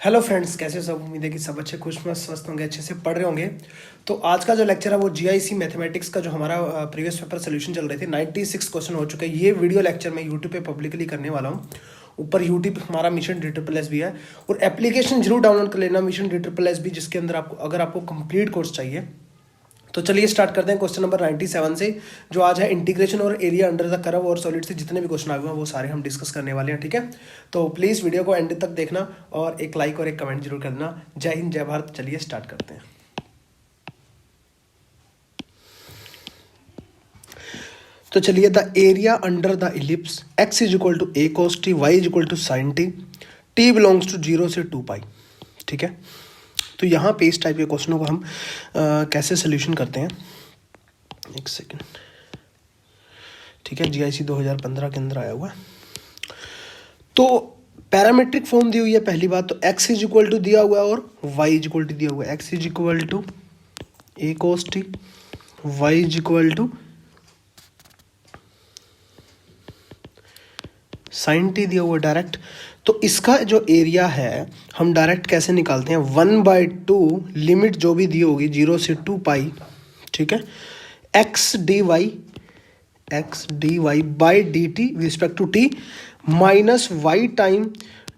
Hello friends, कैसे हो सब। उम्मीद है कि सब अच्छे खुश मस्त स्वस्थ होंगे, अच्छे से पढ़ रहे होंगे। तो आज का जो लेक्चर है वो जीआईसी मैथमेटिक्स का जो हमारा प्रीवियस पेपर सोल्यूशन चल रहे थे 96 क्वेश्चन हो चुके हैं। ये वीडियो लेक्चर मैं यूट्यूब पे पब्लिकली करने वाला हूँ। ऊपर यूट्यूब हमारा मिशन DSSS भी है और एप्लीकेशन जरूर डाउनलोड कर लेना मिशन DSSS भी, जिसके अंदर आपको अगर आपको कंप्लीट कोर्स चाहिए। तो चलिए स्टार्ट करते हैं क्वेश्चन नंबर 97 से, जो आज है इंटीग्रेशन और एरिया अंडर द कर्व और सॉलिड से जितने भी क्वेश्चन आए हुए हैं वो सारे हम डिस्कस करने वाले हैं। ठीक है, तो प्लीज़ वीडियो को एंड तक देखना और एक लाइक और एक कमेंट जरूर कर देना। जय हिंद, जय भारत। चलिए स्टार्ट करते हैं। तो चलिए, the area under the ellipse x is equal to a cos t, y is equal to sine t, t belongs to 0 से 2 पाई। ठीक है, तो यहाँ पे इस टाइप के क्वेश्चनों को हम कैसे सोल्यूशन करते हैं, एक सेकेंड। ठीक है, जीआईसी 2015 के अंदर आया हुआ है। तो पैरामेट्रिक फॉर्म दी हुई है पहली बात, तो x इज इक्वल टू दिया हुआ है और y इज इक्वल टू दिया हुआ है। x is equal to a cos t, y is equal to sine t दिया हुआ डायरेक्ट। तो इसका जो एरिया है हम डायरेक्ट कैसे निकालते हैं, 1/2 लिमिट जो भी दी होगी 0 से 2 पाई। ठीक है, x dy by d t respect to t minus y time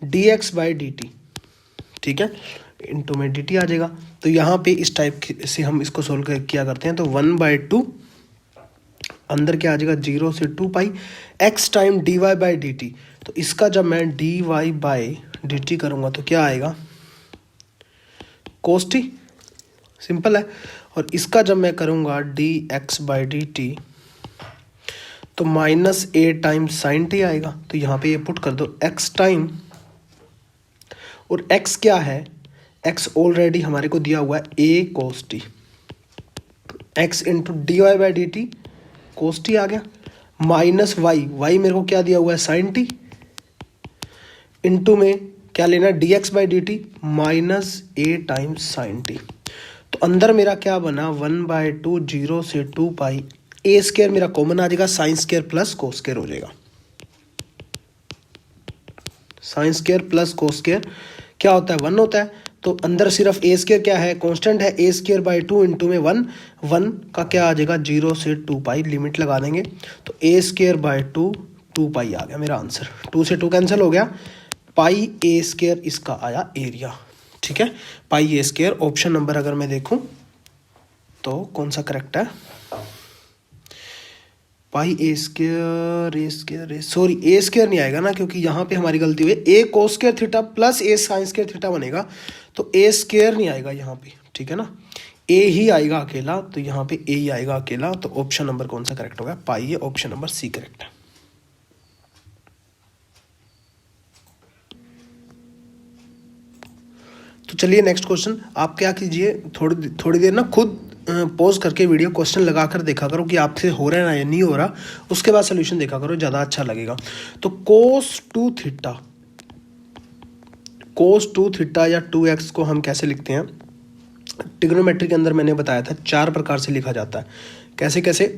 dx by d t. ठीक है, इनटू में dt आ जाएगा। तो यहाँ पे इस टाइप से हम इसको सोल्व किया करते हैं। तो 1/2 अंदर क्या आ जाएगा 0 से 2 पाई x time dy by d t. तो इसका जब मैं dy बाई डी टी करूँगा तो क्या आएगा, cos t, सिंपल है। और इसका जब मैं करूँगा dx बाई डी टी तो minus a time sine t आएगा। तो यहाँ पे ये पुट कर दो x टाइम, और x क्या है, x ऑलरेडी हमारे को दिया हुआ है a cos t, x into d y by d t cos t आ गया, माइनस y मेरे को क्या दिया हुआ है साइन t, इंटू में क्या लेना है dx by d t minus a time sine t। तो अंदर मेरा क्या बना 1/2 0 से 2 पाई, a स्क्वायर मेरा कॉमन आ जाएगा, sine square plus cos square हो जाएगा। Sine square plus cos square क्या होता है, 1 होता है। तो अंदर सिर्फ a स्क्वायर क्या है, कांस्टेंट है, a स्क्वायर बाई 2 इंटू में 1 का क्या आ जाएगा 0 से 2 पाई, लिमिट लगा देंगे। तो a स्क्वायर बाई 2 पाई आ गया मेरा आंसर। 2 से 2 कैंसिल हो गया, पाई a स्क्वायर इसका आया एरिया। ठीक है, पाई a स्क्वायर। ऑप्शन नंबर अगर मैं देखूं तो कौन सा करेक्ट है, पाई a square sorry a square नहीं आएगा ना, क्योंकि यहाँ पे हमारी गलती हुई है। a cos square theta plus a sine square theta बनेगा, तो a स्क्वायर नहीं आएगा यहाँ पे। ठीक है ना, a ही आएगा अकेला, तो यहाँ पे a ही आएगा अकेला। तो ऑप्शन नंबर कौन सा करेक्ट होगा, पाई है, ऑप्शन नंबर सी करेक्ट है। तो चलिए नेक्स्ट क्वेश्चन। आप क्या कीजिए, थोड़ी देर ना खुद पॉज करके वीडियो क्वेश्चन लगा कर देखा करो कि आपसे हो रहा है ना या नहीं हो रहा, उसके बाद सोल्यूशन देखा करो, ज़्यादा अच्छा लगेगा। तो cos 2 थीटा या 2x को हम कैसे लिखते हैं, ट्रिग्नोमेट्री के अंदर मैंने बताया था 4 प्रकार से लिखा जाता है। कैसे कैसे,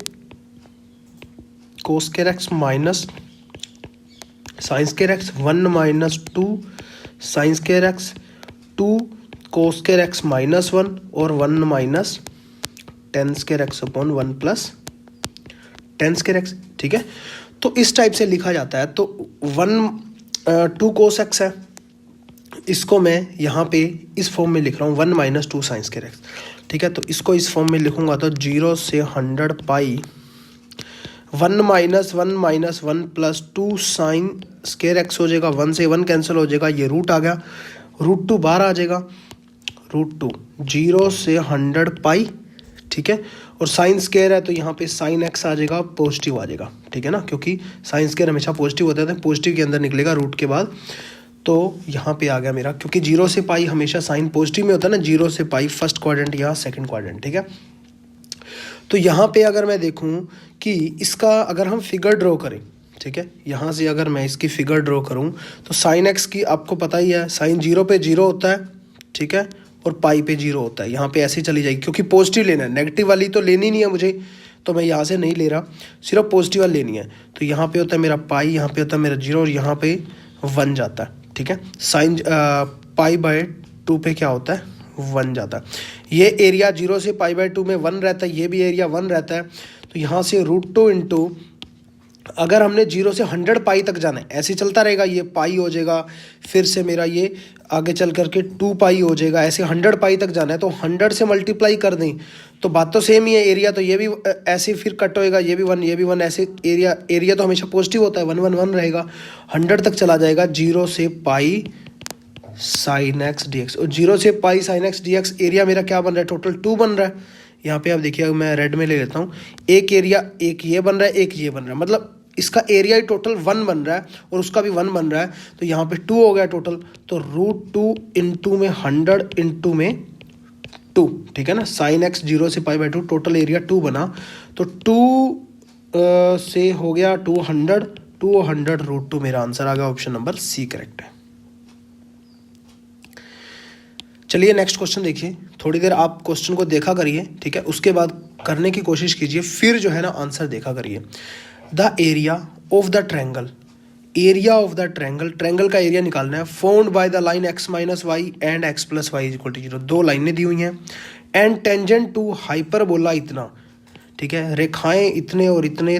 cos square x minus sine square x, 1 minus 2 sine square x, 2 cos square x minus 1 और 1 minus ten square x upon 1 plus ten square x. ठीक है, तो इस टाइप से लिखा जाता है। तो 2 cos x है, इसको मैं यहाँ पे इस फॉर्म में लिख रहा हूँ 1 माइनस 2 साइन स्क्वायर एक्स। ठीक है, तो इसको इस फॉर्म में लिखूंगा तो 0 से 100 पाई 1 minus 1 plus 2 sine square x हो जाएगा, 1 से 1 कैंसिल हो जाएगा, ये रूट आ गया, √2 बाहर आ जाएगा, √2 0 से 100 पाई। ठीक है, और साइन स्क्वायर है तो यहाँ पे साइन एक्स आ जाएगा, पॉजिटिव आ जाएगा। ठीक है ना, क्योंकि साइन स्क्वायर हमेशा पॉजिटिव होता है, पॉजिटिव के अंदर निकलेगा रूट के बाद। तो यहाँ पे आ गया मेरा, क्योंकि 0 से पाई हमेशा साइन पॉजिटिव में होता है ना, 0 से पाई फर्स्ट क्वाड्रेंट या सेकंड क्वाड्रेंट। ठीक है, तो यहाँ पे अगर मैं देखूँ कि इसका अगर हम फिगर ड्रॉ करें, ठीक है, यहाँ से अगर मैं इसकी फिगर ड्रॉ करूँ तो साइन एक्स की आपको पता ही है, साइन 0 पे 0 होता है। ठीक है, और पाई पे 0 होता है। यहाँ पे ऐसे चली जाएगी, क्योंकि पॉजिटिव लेना है, नेगेटिव वाली तो लेनी नहीं है मुझे, तो मैं यहाँ से नहीं ले रहा, सिर्फ पॉजिटिव वाली लेनी है। तो यहाँ पे होता है मेरा पाई, यहाँ पे होता है मेरा 0 और यहाँ पे 1 जाता है। ठीक है। साइन पाई बाय 2 पे क्या होता है 1 जाता है। ये एरिया 0 से पाई बाय 2 में 1 रहता है, ये भी एरिया 1 रहता है। तो यहाँ से √2 इंटू, अगर हमने 0 से 100 पाई तक जाना है, ऐसे चलता रहेगा, ये पाई हो जाएगा, फिर से मेरा ये आगे चल करके 2 पाई हो जाएगा, ऐसे 100 पाई तक जाना है। तो 100 से मल्टीप्लाई कर दें तो बात तो सेम ही है, एरिया तो ये भी ऐसे फिर कट होएगा, ये भी 1 ये भी 1, ऐसे एरिया तो हमेशा पॉजिटिव होता है, 1 1 1 रहेगा, 100 तक चला जाएगा 0 से pi sine x d x. और 0 से pi sine x d x area मेरा क्या बन रहा है, टोटल 2 बन रहा है। यहाँ पे आप देखिए, मैं रेड में ले लेता हूँ, एक एरिया, एक ये बन रहा है, एक ये बन रहा है, मतलब इसका एरिया ही टोटल 1 बन रहा है और उसका भी 1 बन रहा है। तो यहाँ पे 2 हो गया टोटल, तो √2 इंटू में 100 इंटू में 2, ठीक है ना। साइन एक्स 0 से पाई बाय 2, टोटल एरिया 2 बना, तो 2 से हो गया 200, 200 √2 मेरा आंसर आ गया, ऑप्शन नंबर सी करेक्ट है। चलिए नेक्स्ट क्वेश्चन देखिए, थोड़ी देर आप क्वेश्चन को देखा करिए, ठीक है, उसके बाद करने की कोशिश कीजिए, फिर जो है ना आंसर देखा करिए। The area of the triangle, area of the triangle, triangle का एरिया निकालना है, found by the line x minus y and x plus y equal to 0, 2 लाइनें दी हुई हैं, एंड टेंजेंट टू हाइपरबोला इतना, ठीक है, रेखाएं इतने और इतने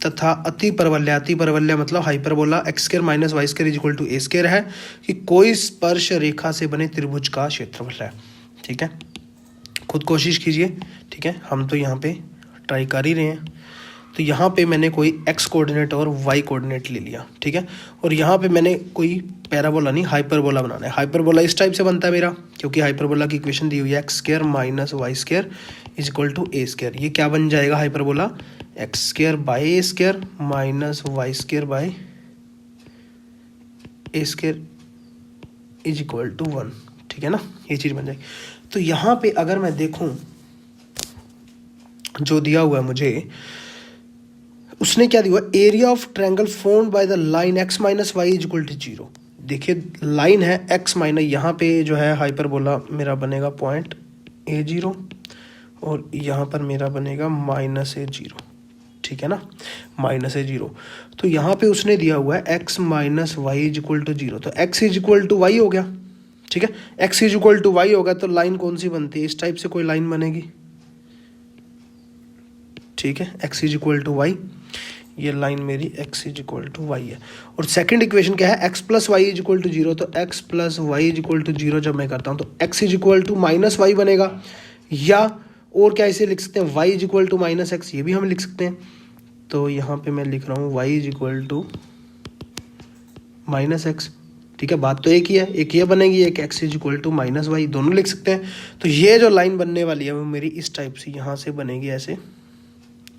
तथा अति परवलय मतलब hyperbola x² minus y equal to a² है, कि कोई स्पर्श रेखा से बने त्रिभुज का क्षेत्रफल है, ठीक है। खुद कोशिश कीजिए, ठीक है, हम तो यहाँ पे ट्राई कर ही रहे हैं। तो यहाँ पे मैंने कोई x कोऑर्डिनेट और y कोऑर्डिनेट ले लिया, ठीक है, और यहाँ पे मैंने कोई पैराबोला नहीं हाइपरबोला बनाना है। हाइपरबोला इस टाइप से बनता है मेरा, क्योंकि हाइपरबोला की इक्वेशन दी हुई है x² minus y equal to a²। ये क्या बन जाएगा hyperbola, x² by a² minus y² by a² is equal to 1, ठीक है ना, ये चीज़ बन जाएगी। तो यहाँ पे अगर मैं देखूँ जो दिया हुआ है मुझे, उसने क्या दिया, area of triangle formed by the line x minus y is equal to 0। देखिए लाइन है x माइनस, यहाँ पे जो है हाइपरबोला मेरा बनेगा पॉइंट a0 और यहाँ पर मेरा बनेगा -a0, ठीक है ना, -a0। तो यहाँ पे उसने दिया हुआ है x minus y is equal to 0, तो x is equal to y हो गया, ठीक है, x is equal to y होगा। तो लाइन कौन सी बनती है, इस टाइप से कोई लाइन बनेगी, ठीक है, x is equal to y, ये लाइन मेरी x is equal to y है। और सेकंड इक्वेशन क्या है, x plus y is equal to 0, तो x plus y is equal to 0 जब मैं करता हूँ तो x is equal to minus y बनेगा, या और क्या इसे लिख सकते हैं, y is equal to minus x, ये भी हम लिख सकते हैं। तो यहाँ पे मैं लिख रहा हूँ y is equal to minus x, ठीक है, बात तो एक ही है, एक ये बनेगी, एक x is equal to minus y, दोनों लिख सकते हैं। तो ये जो लाइन बनने वाली है वो मेरी इस टाइप से यहाँ से बनेगी ऐसे,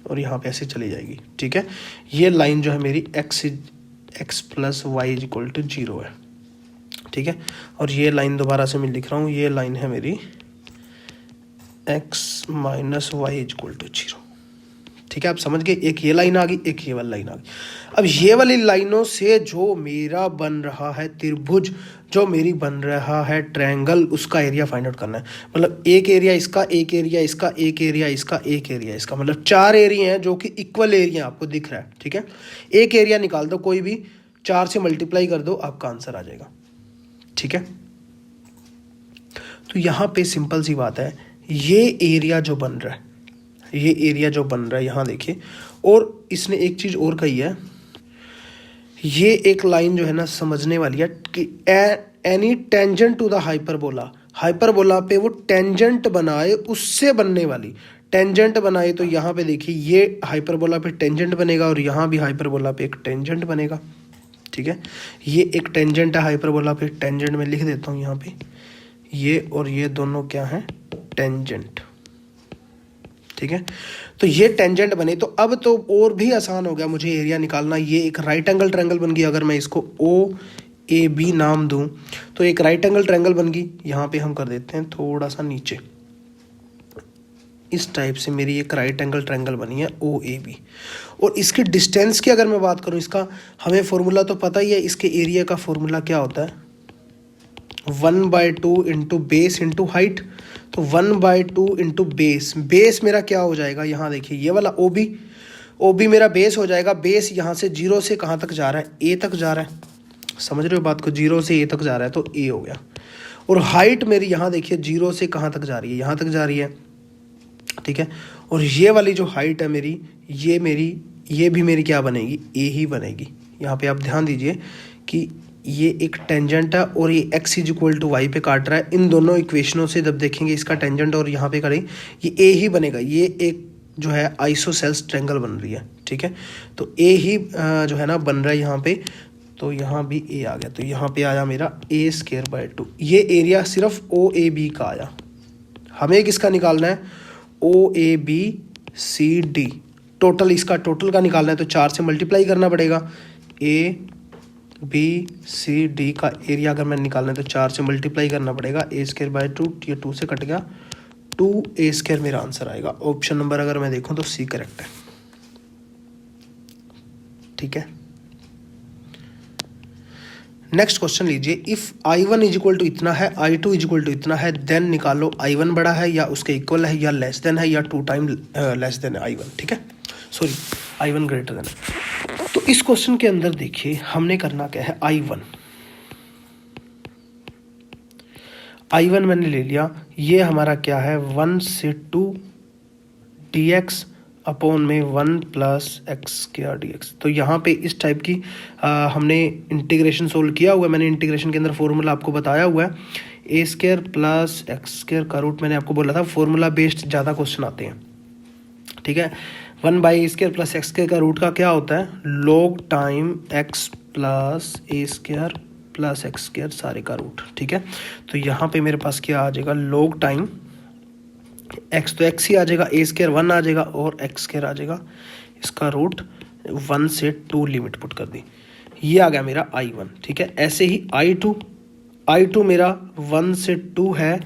और यहाँ पे ऐसे चली जाएगी, ठीक है। ये लाइन जो है मेरी x plus y is equal to 0 है, ठीक है। और ये लाइन दोबारा से मैं लिख रहा हूँ, ये लाइन है मेरी x minus y is equal to 0, ठीक है, आप समझ गए। एक ये लाइन आ गई, एक ये वाली लाइन आ गई। अब ये वाली लाइनों से जो मेरा बन रहा है त्रिभुज, जो मेरी बन रहा है ट्रायंगल, उसका एरिया फाइंड आउट करना है। मतलब एक एरिया इसका, एक एरिया इसका, एक एरिया इसका, एक एरिया इसका, मतलब 4 एरिया हैं जो कि इक्वल एरिया आपको दिख रहा है, ठीक है। एक एरिया निकाल दो कोई भी, 4 से मल्टीप्लाई कर दो, आपका आंसर आ जाएगा, ठीक है। तो यहाँ पे सिंपल सी बात है, ये एरिया जो बन रहा है, ये एरिया जो बन रहा है यहाँ देखिए। और इसने एक चीज़ और कही है, ये एक लाइन जो है ना समझने वाली है कि any tangent to the hyperbola, hyperbola पे वो टेंजेंट बनाए, उससे बनने वाली टेंजेंट बनाए। तो यहाँ पे देखिए ये हाइपरबोला पे टेंजेंट बनेगा और यहाँ भी हाइपरबोला पे एक टेंजेंट बनेगा, ठीक है। ये एक टेंजेंट है हाइपरबोला पे, टेंजेंट में लिख देता हूँ यहाँ पे, ये और ये दोनों क्या हैं, टेंजेंट, ठीक है। तो ये टेंजेंट बने, तो अब तो और भी आसान हो गया मुझे एरिया निकालना। ये एक राइट एंगल ट्रायंगल बन गई, अगर मैं इसको OAB नाम दूं तो एक राइट एंगल ट्रायंगल बन गई। यहाँ पे हम कर देते हैं थोड़ा सा नीचे, इस टाइप से मेरी एक राइट एंगल ट्रायंगल बनी है OAB। और इसके डिस्टेंस की अगर मैं बात करूँ, इसका हमें फॉर्मूला तो पता ही है, इसके एरिया का फॉर्मूला क्या होता है, 1/2 इंटू बेस इंटू हाइट। तो 1/2 इंटू बेस, बेस मेरा क्या हो जाएगा, यहाँ देखिए ये वाला OB मेरा बेस हो जाएगा। बेस यहाँ से 0 से कहाँ तक जा रहा है, A तक जा रहा है, समझ रहे हो बात को, 0 से ए तक जा रहा है तो ए हो गया। और हाइट मेरी यहाँ देखिए 0 से कहाँ तक जा रही है, यहाँ तक जा रही है, ठीक है। और ये वाली जो हाइट है मेरी, ये भी मेरी क्या बनेगी, ए ही बनेगी। यहाँ पे आप ध्यान दीजिए कि ये एक टेंजेंट है और ये x is equal to y पे काट रहा है। इन दोनों इक्वेशनों से जब देखेंगे इसका टेंजेंट और यहाँ पे करें, ये ए ही बनेगा। ये एक जो है आइसोसेल्स ट्रायंगल बन रही है, ठीक है। तो ए ही जो है ना बन रहा है यहाँ पे, तो यहाँ भी ए आ गया। तो यहाँ पे आया मेरा a²/2। ये एरिया सिर्फ OAB का आया। हमें किसका निकालना है, OABCD। टोटल, इसका टोटल का निकालना है तो 4 से मल्टीप्लाई करना पड़ेगा। ABCD का एरिया अगर मैंने निकालना है तो 4 से मल्टीप्लाई करना पड़ेगा। a²/2, ये 2 से कट गया, 2a² मेरा आंसर आएगा। ऑप्शन नंबर अगर मैं देखूं तो सी करेक्ट है, ठीक है। नेक्स्ट क्वेश्चन लीजिए, if I1 is equal to इतना है, I2 इज इक्वल टू इतना है, देन निकालो I1 बड़ा है या उसके इक्वल है या लेस देन है या 2 टाइम लेस देन I1, ठीक है, सॉरी I1 ग्रेटर देन है। तो इस क्वेश्चन के अंदर देखिए हमने करना क्या है, I1 मैंने ले लिया, ये हमारा क्या है 1 से 2 dx अपॉन में 1 प्लस x² dx। तो यहाँ पे इस टाइप की हमने इंटीग्रेशन सोल्व किया हुआ है। मैंने इंटीग्रेशन के अंदर फॉर्मूला आपको बताया हुआ है, a² प्लस x² का रूट। मैंने आपको बोला था फॉर्मूला बेस्ड ज़्यादा क्वेश्चन आते हैं, ठीक है। 1/a² प्लस x² का रूट का क्या होता है, log time x plus a² plus x² सारे का रूट, ठीक है। तो यहाँ पे मेरे पास क्या आ जाएगा, log टाइम x, तो x ही आ जाएगा, a² 1 आ जाएगा और x² आ जाएगा, इसका रूट 1 से 2 लिमिट पुट कर दी, ये आ गया मेरा I1, ठीक है। ऐसे ही I2 मेरा 1 से 2 है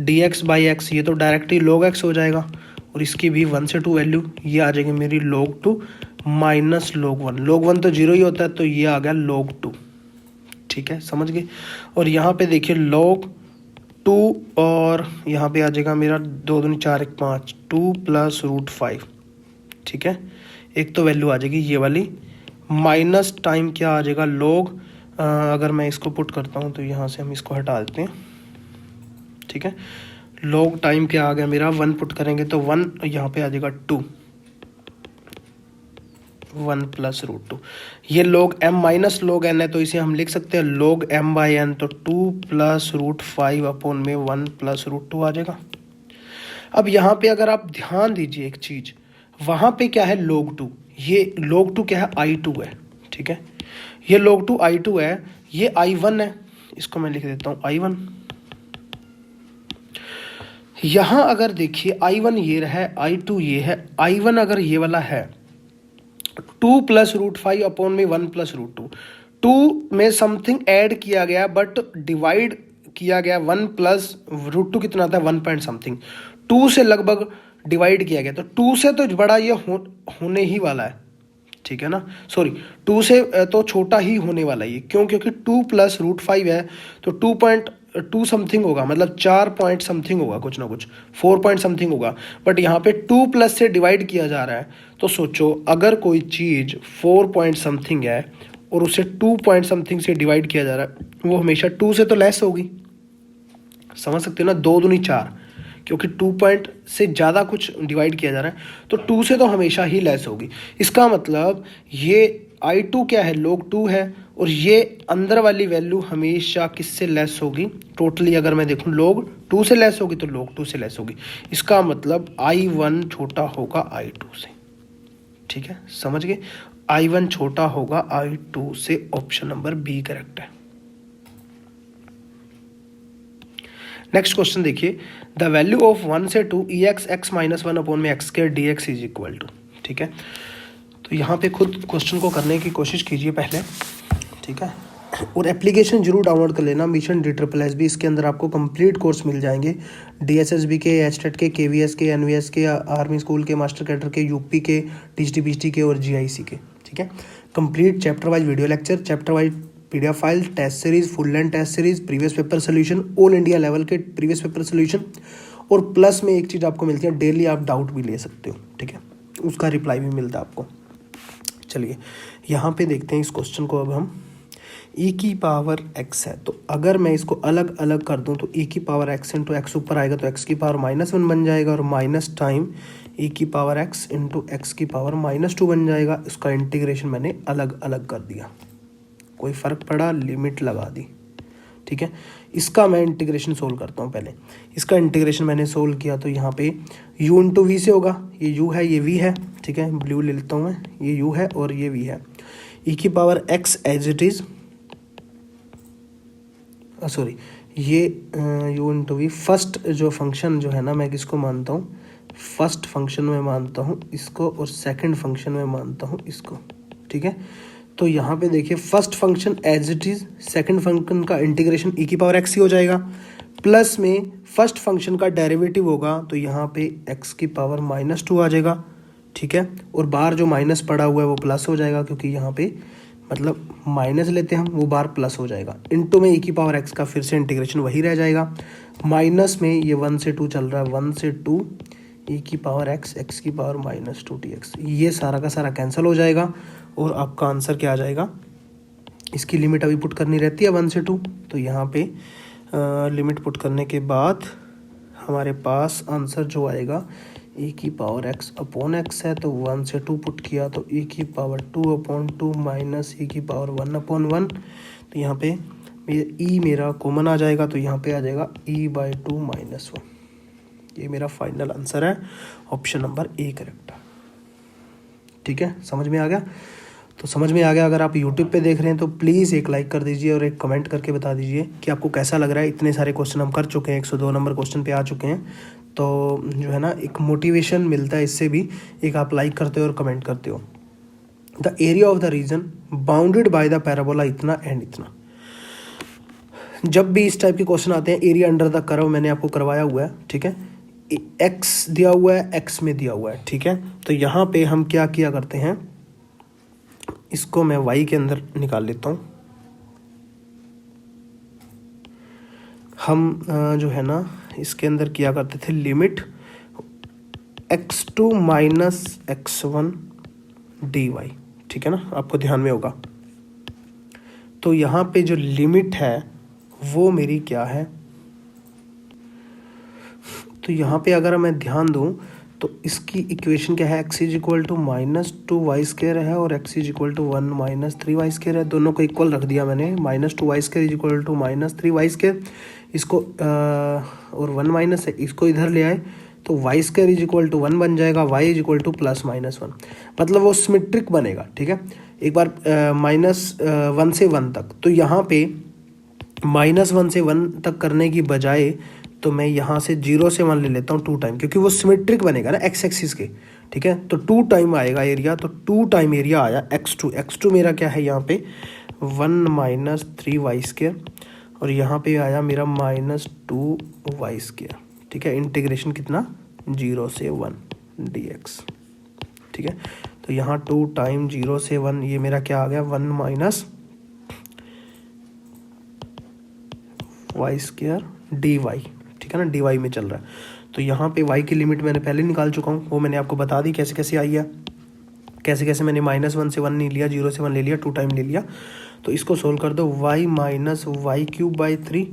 dx/x, ये तो डायरेक्टली log x हो जाएगा और इसकी भी 1 से 2 वैल्यू, ये आ जाएगी मेरी log 2 माइनस log 1। log 1 तो 0 ही होता है तो ये आ गया log 2, ठीक है, समझ गए। और यहाँ पे देखिए log 2 और यहाँ पे आ जाएगा मेरा 2 दूनी 4 1 5, 2 प्लस √5, ठीक है। एक तो वैल्यू आ जाएगी ये वाली, माइनस टाइम क्या आ जाएगा log, अगर मैं इसको पुट करता हूँ तो यहाँ से हम इसको हटा देते हैं, ठीक है। log टाइम क्या आ गया मेरा, 1 पुट करेंगे तो 1, यहाँ पे आ जाएगा 2, 1 प्लस √2। ये log m minus log n है तो इसे हम लिख सकते हैं log m/n, तो 2 प्लस √5 अपॉन में 1 प्लस √2 आ जाएगा। अब यहाँ पे अगर आप ध्यान दीजिए एक चीज, वहाँ पे क्या है log 2, ये log 2 क्या है, I2 है, ठीक है। ये log 2 I2 है, ये I1 है, इसको मैं लिख देता हूँ I1। यहाँ अगर देखिए I1 ये रहा, I2 ये है, I1 अगर ये वाला है 2 प्लस √5 अपॉन में 1 प्लस √2, 2 में समथिंग ऐड किया गया बट डिवाइड किया गया 1 प्लस √2 कितना आता है 1 पॉइंट समथिंग, 2 से लगभग डिवाइड किया गया, तो 2 से तो बड़ा ये होने ही वाला है, ठीक है ना, सॉरी 2 से तो छोटा ही होने वाला है ये, क्यों, क्योंकि 2 प्लस √5 है तो 2.2 समथिंग होगा, मतलब 4 पॉइंट समथिंग होगा, कुछ ना कुछ 4 पॉइंट समथिंग होगा। बट यहाँ पे 2 प्लस से डिवाइड किया जा रहा है, तो सोचो अगर कोई चीज़ 4 पॉइंट समथिंग है और उसे 2 पॉइंट समथिंग से डिवाइड किया जा रहा है, वो हमेशा 2 से तो लेस होगी, समझ सकते हो ना, 2 दूनी 4, क्योंकि 2 पॉइंट से ज़्यादा कुछ डिवाइड किया जा रहा है तो 2 से तो हमेशा ही लेस होगी। इसका मतलब ये I2 क्या है, log 2 है, और ये अंदर वाली वैल्यू हमेशा किससे लेस होगी, टोटली अगर मैं देखूं log 2 से लेस होगी तो log 2 से लेस होगी। इसका मतलब I1 छोटा होगा I2 से, ठीक है, समझ गए। I1 छोटा होगा I2 से, ऑप्शन नंबर बी करेक्ट है। नेक्स्ट क्वेश्चन देखिए, द वैल्यू ऑफ 1 से 2 ex x माइनस 1 अपॉन में x² dx is equal to, ठीक है। तो यहाँ पे खुद क्वेश्चन को करने की कोशिश कीजिए पहले, ठीक है, और एप्लीकेशन जरूर डाउनलोड कर लेना, मिशन DSSB, इसके अंदर आपको कंप्लीट कोर्स मिल जाएंगे, DSSB के, HTET के, KVS के, NVS के, आर्मी स्कूल के, मास्टर कैडर के, यूपी के, TGT के और GIC के, ठीक है। Complete chapter wise video lecture, chapter wise PDF file, test series, full length test series, previous paper solution, all India level के प्रीवियस पेपर सोल्यूशन, और प्लस में एक चीज़ आपको मिलती है, डेली आप डाउट भी ले सकते हो, ठीक है, उसका रिप्लाई भी मिलता है आपको। चलिए यहाँ पे देखते हैं इस क्वेश्चन को अब हम, e की पावर x है, तो अगर मैं इसको अलग अलग कर दूं तो e की पावर x इंटू एक्स ऊपर आएगा तो x की पावर -1 बन जाएगा, और माइनस टाइम e की पावर x इंटू एक्स की पावर -2 बन जाएगा। इसका इंटीग्रेशन मैंने अलग अलग कर दिया, कोई फ़र्क पड़ा, लिमिट लगा दी। ठीक है, इसका मैं इंटीग्रेशन सोल्व करता हूँ। पहले इसका इंटीग्रेशन मैंने सोल्व किया तो यहाँ पे u इंटू वी से होगा, ये u है ये v है। ठीक है, ब्लू ले लेता हूँ मैं, ये u है और ये v है। e की power x as it is, sorry ये u इंटू वी, फर्स्ट जो फंक्शन जो है ना, मैं किसको मानता हूँ, फर्स्ट फंक्शन में मानता हूँ इसको, और सेकंड फंक्शन में मानता हूँ इसको। ठीक है, तो यहाँ पे देखिए first function as it is, second function का इंटीग्रेशन e की पावर x ही हो जाएगा, प्लस में फर्स्ट फंक्शन का डेरिवेटिव होगा तो यहाँ पे x की पावर -2 आ जाएगा। ठीक है, और बाहर जो माइनस पड़ा हुआ है वो प्लस हो जाएगा, क्योंकि यहाँ पे मतलब माइनस लेते हैं हम, वो बार प्लस हो जाएगा। इनटू में e की पावर x का फिर से इंटीग्रेशन वही रह जाएगा, माइनस में ये 1 से 2 चल रहा है, 1 से 2 e की पावर x, x की पावर -2 dx, ये सारा का सारा कैंसिल हो जाएगा और आपका आंसर क्या आ जाएगा। इसकी लिमिट अभी पुट करनी रहती है 1 से 2, तो यहाँ पे लिमिट पुट करने के बाद हमारे पास आंसर जो आएगा e की पावर x अपॉन x है, तो 1 से 2 पुट किया तो e की पावर 2/2 माइनस e की पावर 1/1, तो यहाँ पे e मेरा कॉमन आ जाएगा, तो यहाँ पे आ जाएगा e/2 -1। ये मेरा फाइनल आंसर है, ऑप्शन नंबर ए करेक्ट है। ठीक है, समझ में आ गया? तो समझ में आ गया। अगर आप यूट्यूब पे देख रहे हैं तो प्लीज़ एक लाइक कर दीजिए और एक कमेंट करके बता दीजिए कि आपको कैसा लग रहा है। इतने सारे क्वेश्चन हम कर चुके हैं, 102 नंबर क्वेश्चन पे आ चुके हैं, तो जो है ना एक मोटिवेशन मिलता है इससे भी, एक आप लाइक करते हो और कमेंट करते हो। The area of the region bounded by the parabola इतना एंड इतना। जब भी इस टाइप के क्वेश्चन आते हैं, एरिया अंडर द कर्व मैंने आपको करवाया हुआ है। ठीक है, एक्स दिया हुआ है, एक्स में दिया हुआ है। ठीक है, तो यहाँ पे हम क्या किया करते हैं, इसको मैं y के अंदर निकाल लेता हूँ। हम जो है ना इसके अंदर किया करते थे limit x2 minus x1 dy। ठीक है ना, आपको ध्यान में होगा। तो यहाँ पे जो लिमिट है वो मेरी क्या है, तो यहाँ पे अगर मैं ध्यान दूँ तो इसकी इक्वेशन क्या है, x is equal to -2y² है और x is equal to 1 -3y² है। दोनों को इक्वल रख दिया मैंने, -2y² is equal to -3y²। इसको और 1 माइनस है, इसको इधर ले आए तो y² इज इक्वल टू 1 बन जाएगा, y इज इक्वल टू +-1, मतलब वो सिमेट्रिक बनेगा। ठीक है, एक बार -1 से 1 तक, तो यहाँ पे -1 से 1 तक करने की बजाय तो मैं यहाँ से 0 से 1 ले लेता हूँ 2 टाइम, क्योंकि वो सिमेट्रिक बनेगा ना x एक्सिस के। ठीक है, तो 2 टाइम आएगा एरिया, तो 2 टाइम एरिया आया x2 मेरा क्या है यहाँ पे 1 -3y², और यहाँ पे आया मेरा -2y²। ठीक है, इंटीग्रेशन कितना 0 से 1 dx। ठीक है, तो यहाँ 2 टाइम 0 से 1, ये मेरा क्या आ गया 1 -y² dy। ठीक है ना, dy में चल रहा है। तो यहाँ पे y की लिमिट मैंने पहले निकाल चुका हूँ, वो मैंने आपको बता दी कैसे कैसे आई है, कैसे कैसे मैंने -1 से 1 नहीं लिया, 0 से 1 ले लिया, 2 टाइम ले लिया। तो इसको सोल्व कर दो, y - y³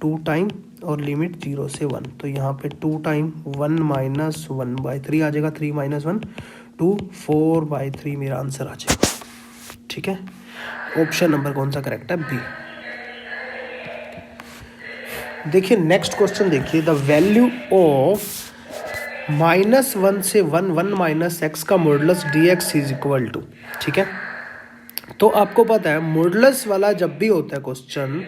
2 टाइम और लिमिट 0 से 1, तो यहाँ पे 2 टाइम 1 - 1/3 आ जाएगा, 3 - 1 2 4/3 मेरा आंसर आ जाएगा। ठीक है, ऑप्शन नंबर कौन सा करेक्ट है, बी। देखिए नेक्स्ट क्वेश्चन देखिए, द वैल्यू ऑफ -1 से 1 माइनस एक्स का modulus dx is equal to. ठीक है, तो आपको पता है मॉडुलस वाला जब भी होता है क्वेश्चन,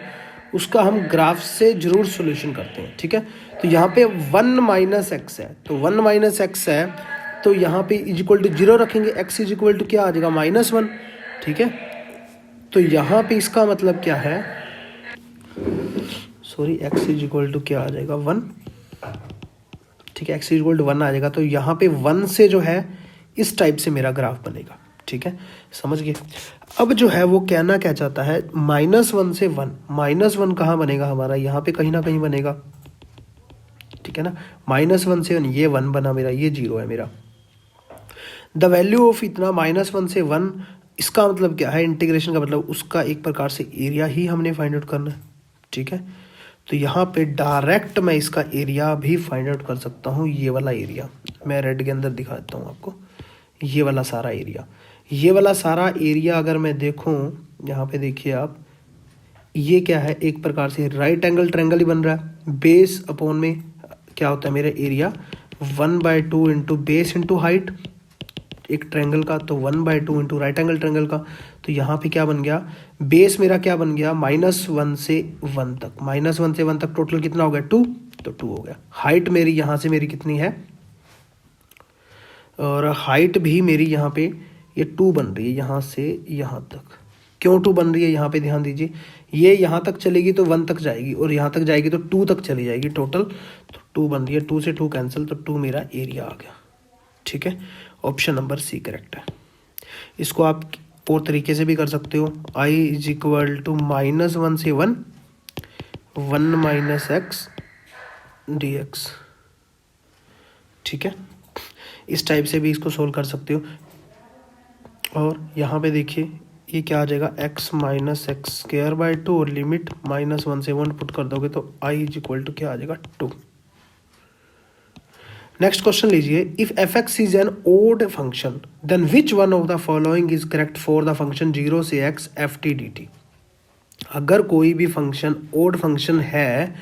उसका हम ग्राफ से जरूर सॉल्यूशन करते हैं। ठीक है, तो यहाँ पे 1 - x है, तो 1 - x है, तो यहाँ पे इज इक्वल टू 0 रखेंगे, x इज इक्वल टू क्या आ जाएगा -1। ठीक है, तो यहाँ पे इसका मतलब क्या है, sorry x is equal to क्या आ जाएगा 1। ठीक है, x इज इक्वल टू 1 आ जाएगा, तो यहाँ पे 1 से जो है इस टाइप से मेरा ग्राफ बनेगा। ठीक है, समझ गए। अब जो है वो कहना क्या चाहता है, -1 से 1, -1 कहाँ बनेगा हमारा, यहाँ पे कहीं ना कहीं बनेगा। ठीक है ना, -1 से 1, ये 1 बना मेरा, ये 0 है मेरा। द वैल्यू ऑफ इतना -1 से 1 इसका मतलब क्या है, इंटीग्रेशन का मतलब उसका एक प्रकार से एरिया ही हमने फाइंड आउट करना है, ठीक है। तो यहाँ पे डायरेक्ट मैं इसका एरिया भी फाइंड आउट कर सकता हूँ। ये वाला एरिया मैं रेड के अंदर दिखा देता हूँ आपको, ये वाला सारा एरिया, ये वाला सारा एरिया अगर मैं देखूँ, यहाँ पे देखिए आप, ये क्या है, एक प्रकार से राइट एंगल ट्रायंगल ही बन रहा है। बेस अपॉन में क्या होता है मेरा area, 1/2 into base into height एक ट्रायंगल का, तो 1/2 इंटू राइट एंगल ट्रायंगल का। तो यहाँ पे क्या बन गया, बेस मेरा क्या बन गया, -1 से 1 तक, -1 से 1 तक टोटल कितना हो गया, 2, तो 2 हो गया। हाइट मेरी यहाँ से मेरी कितनी है, और हाइट भी मेरी यहाँ पे ये 2 बन रही है यहाँ से यहाँ तक। क्यों 2 बन रही है, यहाँ पे ध्यान दीजिए, ये यहाँ तक चलेगी तो 1 तक जाएगी, और यहाँ तक जाएगी तो 2 तक चली जाएगी टोटल, तो 2 बन रही है, 2 से 2 कैंसिल, तो 2 मेरा एरिया आ गया, ठीक है। ऑप्शन नंबर सी करेक्ट है। इसको आप और तरीके से भी कर सकते हो, I इज इक्वल टू -1 से 1 1 - x dx, ठीक है। इस टाइप से भी इसको सोल्व कर सकते हो। और यहाँ पे देखिए ये क्या आ जाएगा, x - x²/2 और लिमिट -1 से 1 पुट कर दोगे तो I इज इक्वल टू क्या आ जाएगा, 2। नेक्स्ट क्वेश्चन लीजिए, if f(x) is an odd function then which one of the following is correct for the function 0 से x ft dt। अगर कोई भी फंक्शन ओड फंक्शन है,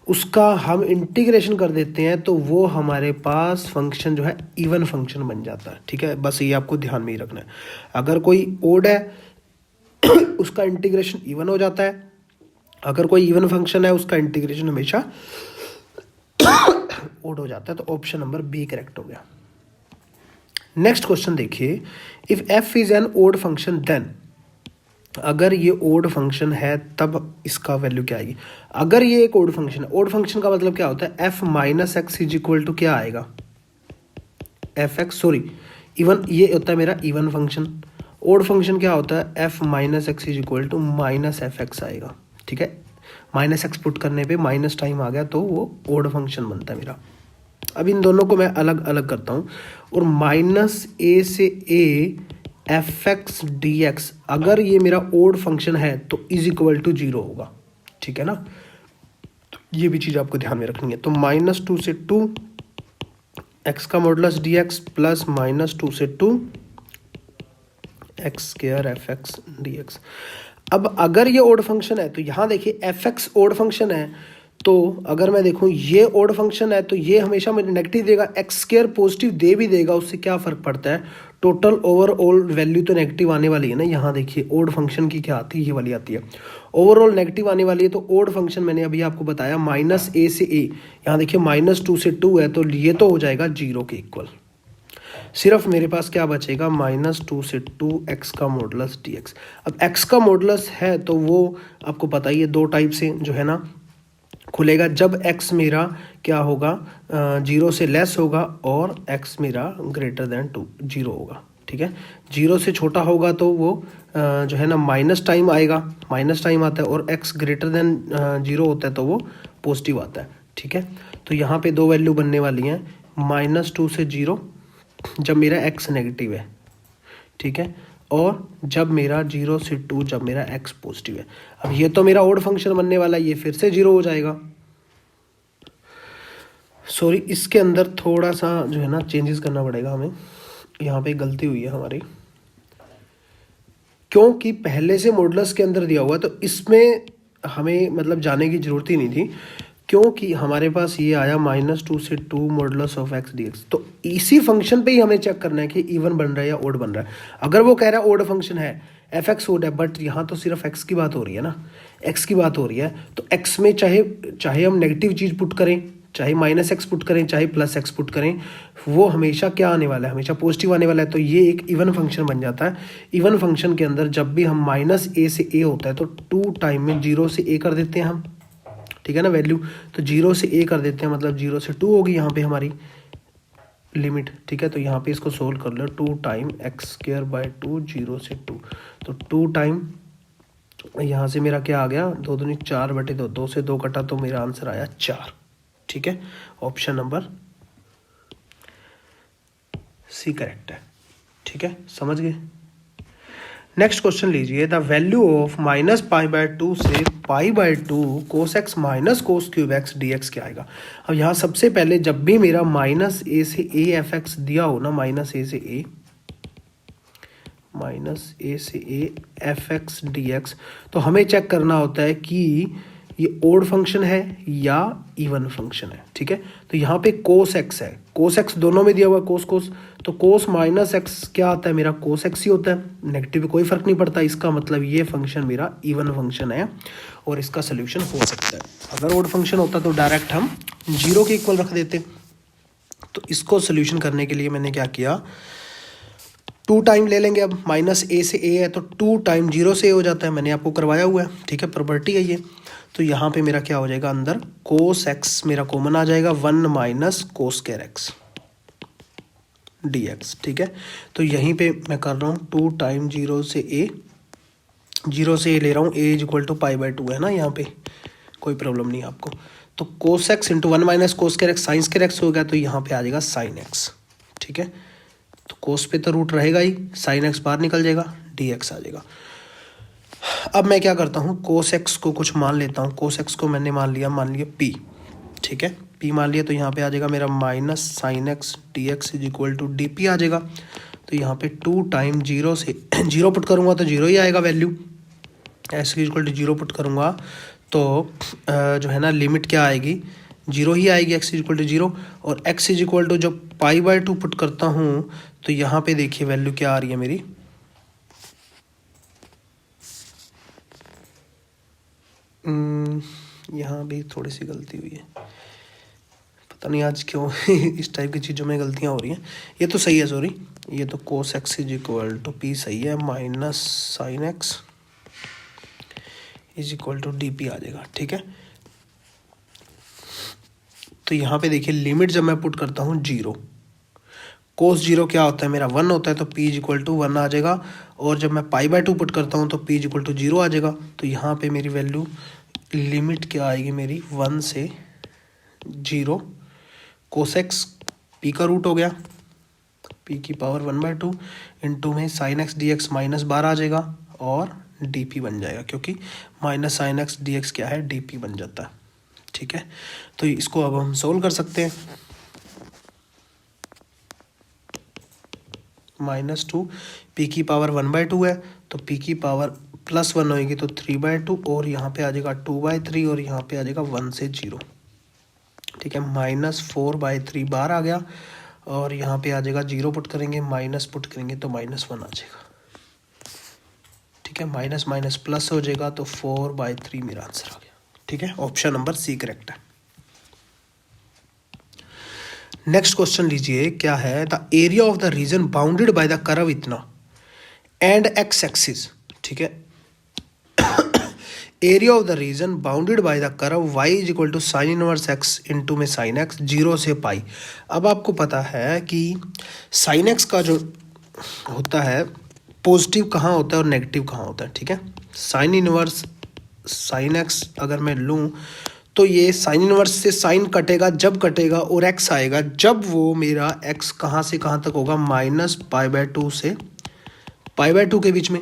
उसका हम इंटीग्रेशन कर देते हैं तो वो हमारे पास फंक्शन जो है इवन फंक्शन बन जाता है, ठीक है। बस ये आपको ध्यान में ही रखना है। अगर कोई ओड है उसका इंटीग्रेशन इवन हो जाता है, अगर कोई इवन फंक्शन है उसका इंटीग्रेशन हमेशा ओड हो जाता है। तो ऑप्शन नंबर बी करेक्ट हो गया। नेक्स्ट क्वेश्चन देखिए, if f is an odd function then, अगर ये ओड फंक्शन है तब इसका वैल्यू क्या आएगी। अगर ये एक ओड फंक्शन है, ओड फंक्शन का मतलब क्या होता है, f - x is equal to क्या आएगा, fx, सॉरी इवन, ये होता है मेरा इवन फंक्शन। ओड फंक्शन क्या होता है, f - x is equal to -fx आएगा, ठीक है। -x पुट करने पे माइनस टाइम आ गया तो वो ओड फंक्शन बनता है मेरा। अब इन दोनों को मैं अलग अलग करता हूँ, और -a से a fx dx, अगर ये मेरा ओड फंक्शन है तो इज इक्वल टू 0 होगा, ठीक है ना। तो ये भी चीज़ आपको ध्यान में रखनी है। तो -2 से 2 x का मॉडुलस dx प्लस -2 से 2 x² fx dx। अब अगर ये ओड फंक्शन है तो यहाँ देखिए fx ओड फंक्शन है, तो अगर मैं देखूँ ये ओड फंक्शन है तो ये हमेशा मुझे नेगेटिव देगा, x² पॉजिटिव दे भी देगा, उससे क्या फ़र्क पड़ता है, टोटल ओवरऑल वैल्यू तो नेगेटिव आने वाली है ना। यहाँ देखिए ओड फंक्शन की क्या आती है, ये वाली आती है, ओवरऑल नेगेटिव आने वाली है। तो ओड फंक्शन मैंने अभी आपको बताया -a से a, यहाँ देखिए -2 से 2 है, तो ये तो हो जाएगा 0 के इक्वल। सिर्फ मेरे पास क्या बचेगा, -2 से 2 x का मॉडुलस dx। अब x का मॉडुलस है तो वो आपको पता ही है, 2 टाइप से जो है ना खुलेगा, जब x मेरा क्या होगा, 0 से लेस होगा, और x मेरा ग्रेटर देन 0 होगा, ठीक है। 0 से छोटा होगा तो वो जो है ना माइनस टाइम आएगा, माइनस टाइम आता है, और x ग्रेटर देन 0 होता है तो वो पॉजिटिव आता है, ठीक है। तो यहाँ पे 2 वैल्यू बनने वाली हैं, -2 से 0 जब मेरा x नेगेटिव है, ठीक है, और जब मेरा 0 से 2 जब मेरा x पॉजिटिव है। अब ये तो मेरा ओड फंक्शन बनने वाला है, ये फिर से 0 हो जाएगा। सॉरी, इसके अंदर थोड़ा सा जो है ना चेंजेस करना पड़ेगा हमें, यहाँ पे गलती हुई है हमारी, क्योंकि पहले से मॉडुलस के अंदर दिया हुआ, तो इसमें हमें मतलब जाने की ज़रूरत ही नहीं थी, क्योंकि हमारे पास ये आया -2 से 2 मॉडुलस ऑफ x dx। तो इसी फंक्शन पे ही हमें चेक करना है कि इवन बन रहा है या ओड बन रहा है। अगर वो कह रहा है ओड फंक्शन है, fx ओड है, बट यहाँ तो सिर्फ x की बात हो रही है ना, x की बात हो रही है, तो x में चाहे हम नेगेटिव चीज़ पुट करें, चाहे -x पुट करें, चाहे +x पुट करें, वो हमेशा क्या आने वाला है, हमेशा पॉजिटिव आने वाला है। तो ये एक इवन फंक्शन बन जाता है। इवन फंक्शन के अंदर जब भी हम -a से a होता है तो 2 टाइम में 0 से a कर देते हैं हम, ठीक है ना वैल्यू, तो 0 से a कर देते हैं, मतलब 0 से 2 होगी यहाँ पे हमारी लिमिट, ठीक है। तो यहाँ पे इसको सोल्व कर लो, 2 टाइम x²/2 0 से 2, तो 2 टाइम यहाँ से मेरा क्या आ गया, 2 दूनी 4/2, 2 से 2 कटा तो मेरा आंसर आया 4, ठीक है। ऑप्शन नंबर सी करेक्ट है, ठीक है, समझ गए। नेक्स्ट क्वेश्चन लीजिए, द वैल्यू ऑफ -π/2 से π/2 cos x minus cos cube x d x क्या आएगा। अब यहाँ सबसे पहले जब भी मेरा -a से a एफ एक्स दिया हो ना, -a से a F x d x, तो हमें चेक करना होता है कि ये ओड फंक्शन है या इवन फंक्शन है। ठीक है, तो यहाँ पे कोस एक्स है, कोस एक्स दोनों में दिया हुआ है, कोस, तो कोस माइनस एक्स क्या आता है मेरा, कोस एक्स ही होता है, नेगेटिव पे कोई फर्क नहीं पड़ता। इसका मतलब ये फंक्शन मेरा इवन फंक्शन है और इसका सोल्यूशन हो सकता है। अगर ओड फंक्शन होता तो डायरेक्ट हम 0 के इक्वल रख देते। तो इसको सोल्यूशन करने के लिए मैंने क्या किया, 2 टाइम ले लेंगे। अब -a से a है तो 2 टाइम 0 से a हो जाता है, मैंने आपको करवाया हुआ है। ठीक है, प्रॉपर्टी है ये। तो यहाँ पे मेरा क्या हो जाएगा, अंदर कोस एक्स मेरा कॉमन आ जाएगा, 1 minus cos square x d x. ठीक है, तो यहीं पे मैं कर रहा हूँ 2 टाइम 0 से a, 0 से a ले रहा हूँ, a इक्वल टू π/2 है ना, यहाँ पे कोई प्रॉब्लम नहीं है आपको। तो cos x into 1 minus cos square x sine square x हो गया, तो यहाँ पे आ जाएगा साइन एक्स। ठीक है, तो कोस पे तो रूट रहेगा ही, साइन एक्स बाहर निकल जाएगा, डी एक्स आ जाएगा। अब मैं क्या करता हूँ, कोस एक्स को कुछ मान लेता हूँ। कोस एक्स को मैंने मान लिया p। ठीक है, p मान लिया, तो यहाँ पे आ जाएगा मेरा minus sine x d x is equal to d p आ जाएगा। तो यहाँ पे 2 टाइम 0 से 0 पुट करूँगा तो 0 ही आएगा value, x equal to 0 put करूँगा तो जो है ना लिमिट क्या आएगी, 0 ही आएगी, एक्स इक्वल टू 0। और एक्स इज इक्वल टू जब π/2 पुट करता हूँ तो यहाँ पे देखिए वैल्यू क्या आ रही है मेरी, यहाँ भी थोड़ी सी गलती हुई है, पता नहीं आज क्यों इस टाइप की चीज़ों में गलतियाँ हो रही हैं। ये तो सही है, सॉरी, ये तो cos x is equal to p सही है, minus sine x is equal to d p आ जाएगा। ठीक है, तो यहाँ पे देखिए लिमिट जब मैं पुट करता हूँ 0, कोस 0 क्या होता है मेरा 1 होता है, तो p इज इक्वल टू 1 आ जाएगा। और जब मैं π/2 पुट करता हूँ तो p इज इक्वल टू 0 आ जाएगा। तो यहाँ पे मेरी वैल्यू लिमिट क्या आएगी मेरी, 1 से 0, कोस एक्स p का रूट हो गया, p की पावर 1/2 इंटू में साइन एक्स डी एक्स -12 आ जाएगा और dp बन जाएगा, क्योंकि minus sine x d x क्या है, dp बन जाता है। ठीक है, तो इसको अब हम सोल्व कर सकते हैं। -2 p की पावर 1/2 है, तो p की पावर +1 होएगी तो 3/2, और यहाँ पे आ जाएगा 2/3 और यहाँ पे आ जाएगा 1 से 0। ठीक है, -4/3 बाहर आ गया और यहाँ पे आ जाएगा 0 पुट करेंगे, माइनस पुट करेंगे तो -1 आ जाएगा। ठीक है, माइनस माइनस प्लस हो जाएगा तो 4/3 मेरा आंसर आ गया। ठीक है, ऑप्शन नंबर सी करेक्ट है। नेक्स्ट क्वेश्चन लीजिए, क्या है, the area of the region bounded by the curve इतना एंड एक्स एक्सिस। ठीक है, area of the region bounded by the curve y is equal to sine inverse x into में sine x 0 से पाई। अब आपको पता है कि साइन एक्स का जो होता है पॉजिटिव कहाँ होता है और नेगेटिव कहाँ होता है। ठीक है, साइन इनवर्स साइन एक्स अगर मैं लूँ तो ये साइन इनवर्स से साइन कटेगा जब कटेगा, और एक्स आएगा जब वो मेरा एक्स कहाँ से कहाँ तक होगा, -π/2 से π/2 के बीच में।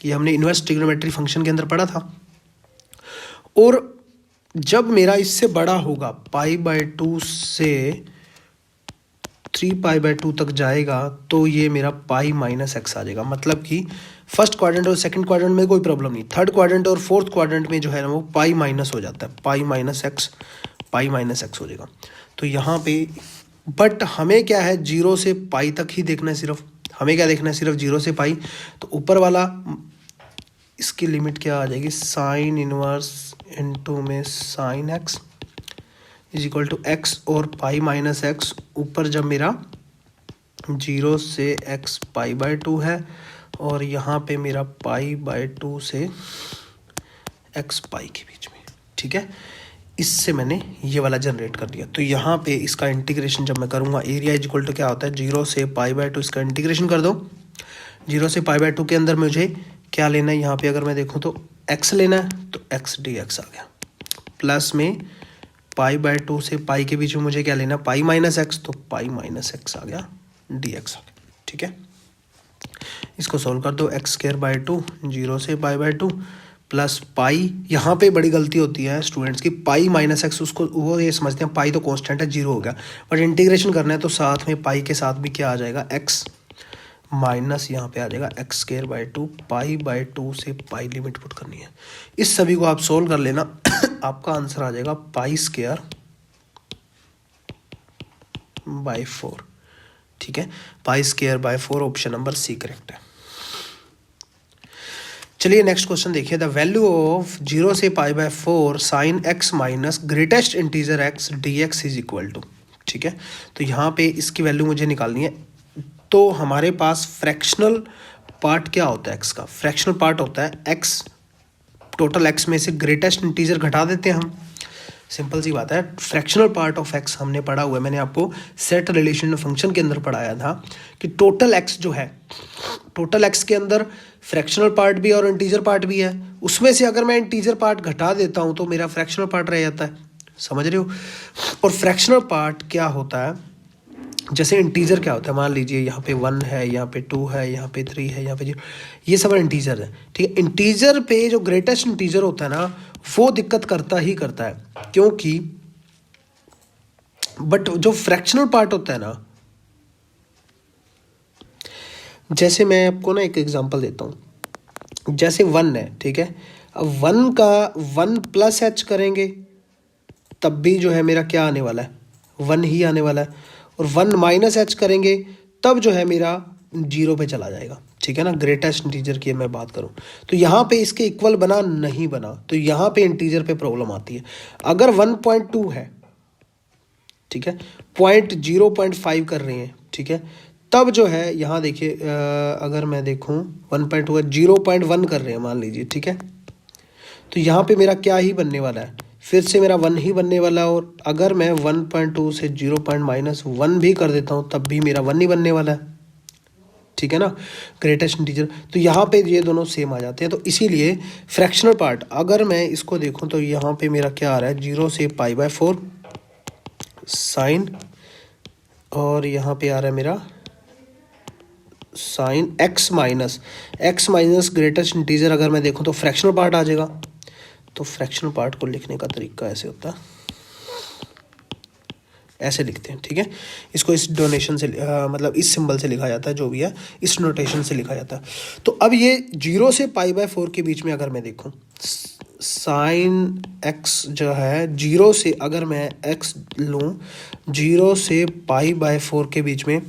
ये हमने इनवर्स ट्रिग्नोमेट्री फंक्शन के अंदर पढ़ा था। और जब मेरा इससे बड़ा होगा, π/2 से 3π/2 तक जाएगा, तो ये मेरा π-x आ जाएगा। मतलब कि फर्स्ट क्वाड्रेंट और सेकंड क्वाड्रेंट में कोई प्रॉब्लम नहीं, थर्ड क्वाड्रेंट और फोर्थ क्वाड्रेंट में जो है ना वो π- हो जाता है, π-x हो जाएगा। तो यहाँ पे बट हमें क्या है, 0 से पाई तक ही देखना है, सिर्फ हमें क्या देखना है, सिर्फ 0 से पाई। तो ऊपर वाला इसकी लिमिट क्या आ जाएगी, साइन इनवर्स इंटू में sine x is equal to x और π-x। ऊपर जब मेरा 0 से x π/2 है और यहाँ पे मेरा π/2 से x π के बीच में। ठीक है, इससे मैंने ये वाला जनरेट कर दिया। तो यहाँ पे इसका इंटीग्रेशन जब मैं करूँगा, एरिया इज इक्वल टू क्या होता है, 0 से π/2, इसका इंटीग्रेशन कर दो। 0 से π/2 के अंदर मुझे क्या लेना है, यहाँ पे अगर मैं देखूँ तो x लेना है, तो x dx आ गया। प्लस में π/2 से पाई के बीच में मुझे क्या लेना, π-x, तो π-x आ गया, dx आ गया। ठीक है, इसको सोल्व कर दो, एक्स स्क्वायर बाई 2 0 से पाई बाई 2 प्लस पाई, यहाँ पे बड़ी गलती होती है स्टूडेंट्स की, पाई माइनस एक्स, उसको वो ये समझते हैं पाई तो कांस्टेंट है, 0 हो गया, बट इंटीग्रेशन करना है तो साथ में पाई के साथ भी क्या आ जाएगा, एक्स माइनस यहाँ पे आ जाएगा x square by 2 pi by 2 से पाई लिमिट पुट करनी है। इस सभी को आप सोल्व कर लेना आपका आंसर आ जाएगा पाई स्क्वायर बाई 4। ठीक है, pi square by 4 option number C correct है। चलिए नेक्स्ट क्वेश्चन देखिए, द वैल्यू ऑफ 0 से pi by 4 sine x minus greatest integer x d x is equal to. ठीक है, तो यहाँ पे इसकी वैल्यू मुझे निकालनी है। तो हमारे पास फ्रैक्शनल पार्ट क्या होता है एक्स का, फ्रैक्शनल पार्ट होता है एक्स, टोटल एक्स में से ग्रेटेस्ट इंटीजर घटा देते हैं हम, सिंपल सी बात है। फ्रैक्शनल पार्ट ऑफ एक्स हमने पढ़ा हुआ है, मैंने आपको सेट रिलेशन फंक्शन के अंदर पढ़ाया था कि टोटल एक्स जो है, टोटल एक्स के अंदर फ्रैक्शनल पार्ट भी और इंटीजर पार्ट भी है, उसमें से अगर मैं इंटीजर पार्ट घटा देता हूं तो मेरा फ्रैक्शनल पार्ट रह जाता है, समझ रहे हो। और फ्रैक्शनल पार्ट क्या होता है, जैसे इंटीजर क्या होता है, मान लीजिए यहाँ पे 1 है, यहाँ पे 2 है, यहाँ पे 3 है, यहाँ पे 0, ये सब इंटीजर है। ठीक है, इंटीजर पे जो ग्रेटेस्ट इंटीजर होता है ना, वो दिक्कत करता ही करता है, क्योंकि बट जो फ्रैक्शनल पार्ट होता है ना, जैसे मैं आपको ना एक एग्जांपल देता हूँ, जैसे 1 है, ठीक है, अब 1 का 1 प्लस एच करेंगे तब भी जो है मेरा क्या आने वाला है, 1 ही आने वाला है, और 1 माइनस एच करेंगे तब जो है मेरा 0 पे चला जाएगा। ठीक है ना, ग्रेटेस्ट इंटीजर की मैं बात करूं तो यहाँ पे इसके इक्वल बना नहीं बना, तो यहाँ पे इंटीजर पे प्रॉब्लम आती है। अगर 1.2 है, ठीक है, 0.5 कर रहे हैं, ठीक है, तब जो है यहाँ देखिए, अगर मैं देखूं 1.2 है, 0.1 कर रहे हैं मान लीजिए, ठीक है, तो यहाँ पे मेरा क्या ही बनने वाला है, फिर से मेरा 1 ही बनने वाला है। और अगर मैं 1.2 से 0.-1 भी कर देता हूँ तब भी मेरा 1 ही बनने वाला है। ठीक है ना, ग्रेटेस्ट इंटीजर, तो यहाँ पे ये दोनों सेम आ जाते हैं। तो इसीलिए फ्रैक्शनल पार्ट अगर मैं इसको देखूँ तो यहाँ पे मेरा क्या आ रहा है, 0 से पाई बाय 4 साइन, और यहाँ पे आ रहा है मेरा sign x minus greatest integer, अगर मैं देखूँ तो फ्रैक्शनल पार्ट आ जाएगा। तो फ्रैक्शनल पार्ट को लिखने का तरीका ऐसे होता है, ऐसे लिखते हैं। ठीक है, इसको इस डोनेशन से मतलब इस सिंबल से लिखा जाता है, जो भी है इस नोटेशन से लिखा जाता है। तो अब ये 0 से पाई बाय 4 के बीच में अगर मैं देखूं, साइन एक्स जो है 0 से, अगर मैं एक्स लूँ 0 से पाई बाय 4 के बीच में,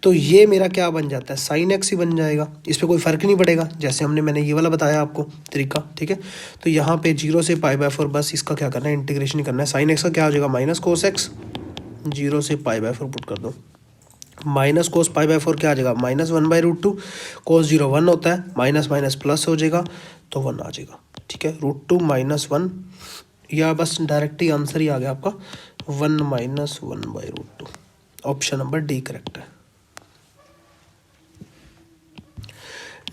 तो ये मेरा क्या बन जाता है, साइन एक्स ही बन जाएगा, इस पर कोई फ़र्क नहीं पड़ेगा, जैसे मैंने ये वाला बताया आपको तरीका। ठीक है, तो यहाँ पे 0 से पाई बाय 4 बस इसका क्या करना है, इंटीग्रेशन ही करना है। साइन एक्स का क्या हो जाएगा, माइनस कोस एक्स, 0 से पाई बाय 4 पुट कर दो, माइनस कोस पाई बाय 4 क्या आ जाएगा, -1/√2, कोस 0 1 होता है, माइनस माइनस प्लस हो जाएगा तो 1 आ जाएगा। ठीक है, √2 -1, या बस डायरेक्ट ही आंसर ही आ गया आपका 1 - 1/√2, ऑप्शन नंबर डी करेक्ट है।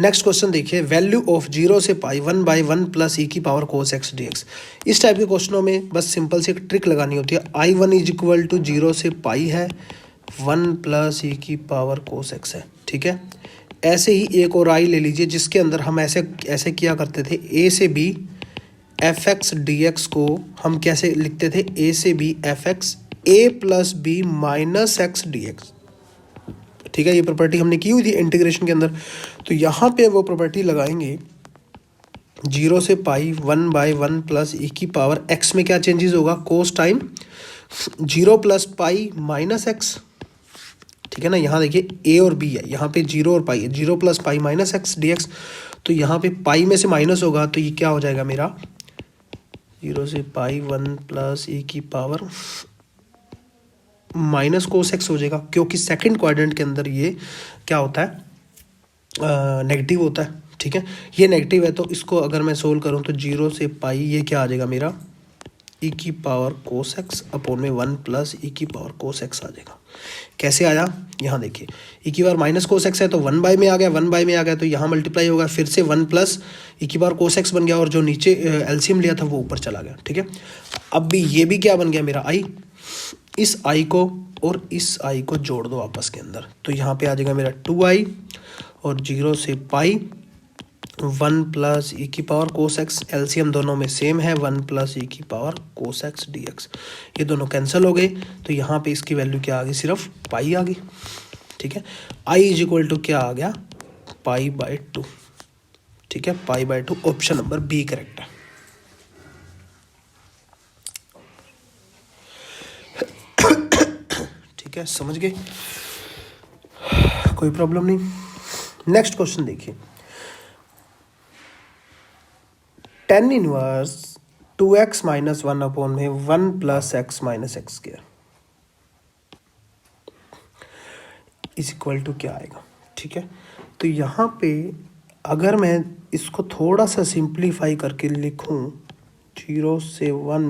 नेक्स्ट क्वेश्चन देखिए, वैल्यू ऑफ 0 से पाई 1/1 प्लस ई की power cos x d x. इस टाइप के क्वेश्चनों में बस सिंपल सी एक ट्रिक लगानी होती है। I1 इज इक्वल टू 0 से पाई है 1 प्लस ई की पावर कोस एक्स है। ठीक है, ऐसे ही एक और आई ले लीजिए जिसके अंदर हम ऐसे किया करते थे, ए से b f x d x को हम कैसे लिखते थे, ए से b f x a plus b minus x d x. ठीक है, ये प्रॉपर्टी हमने की हुई थी इंटीग्रेशन के अंदर, तो यहाँ पे वो प्रॉपर्टी लगाएंगे 0 से पाई 1/1 प्लस ई की पावर एक्स में क्या चेंजेस होगा, cos time 0 plus pi minus x. ठीक है ना, यहाँ देखिए ए और बी है, यहाँ पे 0 और पाई है, 0 plus pi minus x d x, तो यहाँ पे पाई में से माइनस होगा तो ये क्या हो जाएगा मेरा 0 से पाई 1 प्लस ई की पावर माइनस कोस एक्स हो जाएगा, क्योंकि सेकंड क्वाड्रेंट के अंदर ये क्या होता है, नेगेटिव होता है। ठीक है, ये नेगेटिव है, तो इसको अगर मैं सोल्व करूँ तो 0 से पाई ये क्या आ जाएगा मेरा ई की पावर कोस एक्स अपॉन में 1 प्लस ई की पावर कोस एक्स आ जाएगा। कैसे आया, यहाँ देखिए ई की पावर माइनस कोस एक्स है तो 1/में आ गया, 1/में आ गया तो यहाँ मल्टीप्लाई होगा, फिर से 1 प्लस ई की पावर कोस एक्स बन गया, और जो नीचे एलसीएम लिया था वो ऊपर चला गया। ठीक है, अब भी ये भी क्या बन गया मेरा आई, इस आई को और इस आई को जोड़ दो आपस के अंदर, तो यहाँ पे आ जाएगा मेरा 2i, और 0 से पाई 1 प्लस ई की पावर कोस एक्स, एलसीएम दोनों में सेम है 1 प्लस ई की power cos x d x. ये दोनों कैंसिल हो गए तो यहाँ पे इसकी वैल्यू क्या आ गई, सिर्फ पाई आ गई। ठीक है, आई इज इक्वल टू क्या आ गया, पाई बाय 2। ठीक है, pi by 2 option number B correct है। ठीक है, समझ गए, कोई प्रॉब्लम नहीं। नेक्स्ट क्वेश्चन देखिए, tan inverse 2x minus 1 upon में 1 plus x minus x square is equal to क्या आएगा। ठीक है, तो यहाँ पे अगर मैं इसको थोड़ा सा सिंप्लीफाई करके लिखूं 0 से 1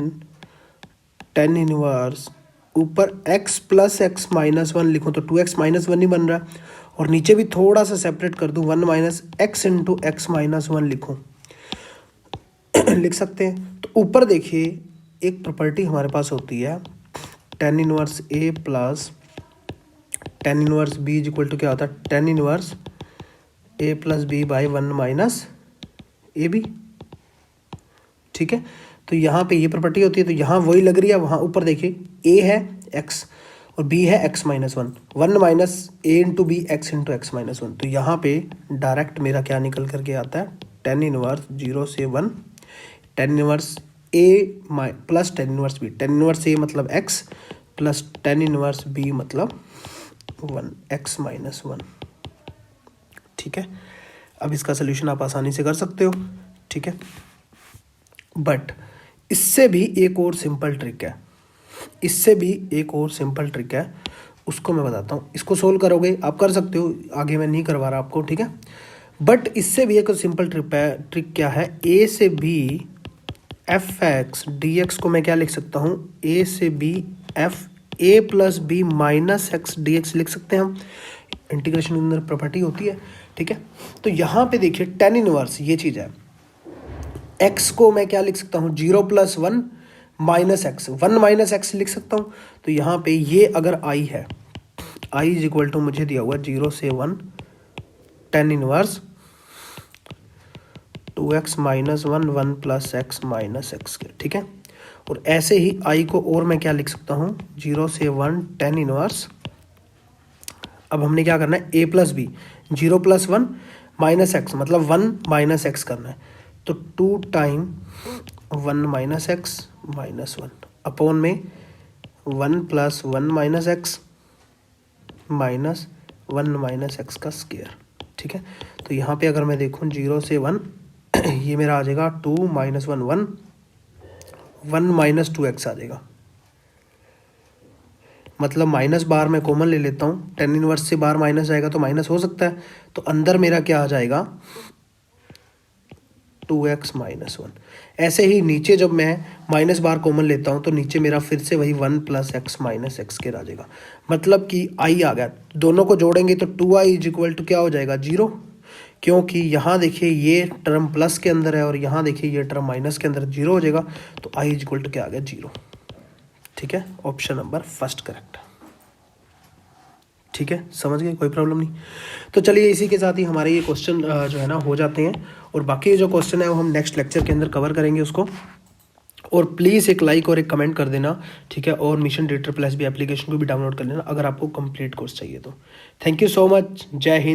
tan इनवर्स ऊपर x प्लस एक्स माइनस 1 लिखूं तो 2x माइनस 1 ही बन रहा है, और नीचे भी थोड़ा सा सेपरेट कर दूं 1 minus x into x minus 1 लिखूं लिख सकते हैं। तो ऊपर देखिए एक प्रॉपर्टी हमारे पास होती है tan inverse a plus tan inverse b is equal to क्या होता है, tan inverse a plus b by 1 minus a b. ठीक है, तो यहाँ पे ये प्रॉपर्टी होती है, तो यहाँ वही लग रही है। वहाँ ऊपर देखिए a है x और b है x minus 1 minus a into b x into x minus 1। तो यहाँ पे डायरेक्ट मेरा क्या निकल करके आता है, tan इनवर्स 0 से 1 tan inverse a plus tan inverse b। tan inverse a मतलब x plus tan inverse b मतलब 1 x माइनस 1। ठीक है, अब इसका सोल्यूशन आप आसानी से कर सकते हो। ठीक है, बट इससे भी एक और सिंपल ट्रिक है, इससे भी एक और सिंपल ट्रिक है, उसको मैं बताता हूँ। इसको सोल्व करोगे आप कर सकते हो, आगे मैं नहीं करवा रहा आपको। ठीक है, बट इससे भी एक सिंपल ट्रिक है। ट्रिक क्या है, a से b f x d x को मैं क्या लिख सकता हूँ, a से b f a plus b minus x d x लिख सकते हैं हम। इंटीग्रेशन के अंदर प्रॉपर्टी होती है। ठीक है, तो यहाँ पे देखिए tan इनवर्स ये चीज़ है, x को मैं क्या लिख सकता हूँ, 0 plus 1 minus x, 1 minus x लिख सकता हूँ। तो यहाँ पे ये अगर i है, i इज इक्वल टू मुझे दिया हुआ 0 से 1 tan inverse 2x minus 1 plus x minus x के। ठीक है, और ऐसे ही i को और मैं क्या लिख सकता हूँ, 0 से 1 tan इनवर्स, अब हमने क्या करना है, a plus b 0 plus 1 minus x मतलब 1 माइनस एक्स करना है। तो 2 time 1 minus x minus 1 upon में 1 plus 1 minus x minus 1 minus x का स्क्वायर। ठीक है, तो यहाँ पे अगर मैं देखूँ 0 से 1 ये मेरा आ जाएगा 2 माइनस 1 1 माइनस 2x आ जाएगा। मतलब माइनस बार मैं कॉमन ले लेता हूँ, tan इनवर्स से बार माइनस आएगा तो माइनस हो सकता है, तो अंदर मेरा क्या आ जाएगा 2x माइनस 1। ऐसे ही नीचे जब मैं माइनस बार कॉमन लेता हूँ तो नीचे मेरा फिर से वही 1 प्लस एक्स माइनस एक्स के आ जाएगा। मतलब कि i आ गया, दोनों को जोड़ेंगे तो 2i इज इक्वल टू क्या हो जाएगा 0, क्योंकि यहाँ देखिए ये टर्म प्लस के अंदर है और यहाँ देखिए ये टर्म माइनस के अंदर 0 हो जाएगा। तो i इज इक्वल टू क्या आ गया 0। ठीक है, ऑप्शन नंबर फर्स्ट करेक्ट। ठीक है, समझ गए, कोई प्रॉब्लम नहीं। तो चलिए इसी के साथ ही हमारे ये क्वेश्चन जो है ना हो जाते हैं, और बाकी जो क्वेश्चन है वो हम नेक्स्ट लेक्चर के अंदर कवर करेंगे उसको। और प्लीज़ एक लाइक और एक कमेंट कर देना। ठीक है, और मिशन डेटर प्लस भी एप्लीकेशन को भी डाउनलोड कर लेना अगर आपको कंप्लीट कोर्स चाहिए तो। थैंक यू सो मच, जय हिंद।